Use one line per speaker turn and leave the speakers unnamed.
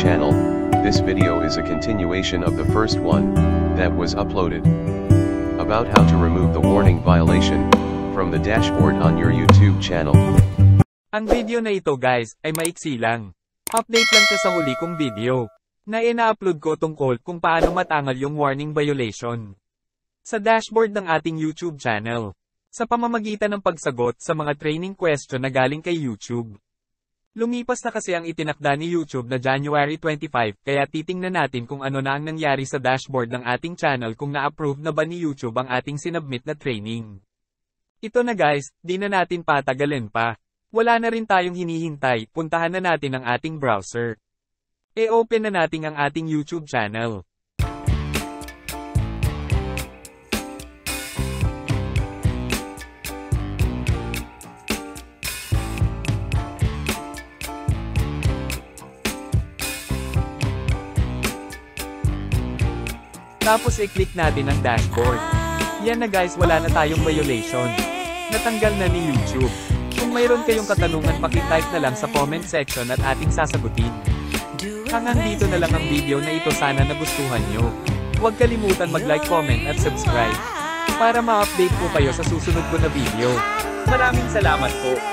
channel. This video is a continuation of the first one that was uploaded about how to remove the warning violation from the dashboard on your YouTube channel.
Ang video na ito guys, ay maiksi lang. Update lang to sa huli kong video, na ina-upload ko tungkol kung paano matangal yung warning violation sa dashboard ng ating YouTube channel, sa pamamagitan ng pagsagot sa mga training question na galing kay YouTube. Lumipas na kasi ang itinakda ni YouTube na January 25, kaya titingnan natin kung ano na ang nangyari sa dashboard ng ating channel kung na-approve na ba ni YouTube ang ating sinubmit na training. Ito na guys, di na natin patagalin pa. Wala na rin tayong hinihintay, puntahan na natin ang ating browser. E-open na natin ang ating YouTube channel. Tapos i-click natin ang dashboard. Yan na guys, wala na tayong violation. Natanggal na ni YouTube. Kung mayroon kayong katanungan, paki-type na lang sa comment section at ating sasagutin. Hanggang dito na lang ang video na ito, sana nagustuhan nyo. Huwag kalimutan mag-like, comment at subscribe para ma-update po kayo sa susunod ko na video. Maraming salamat po.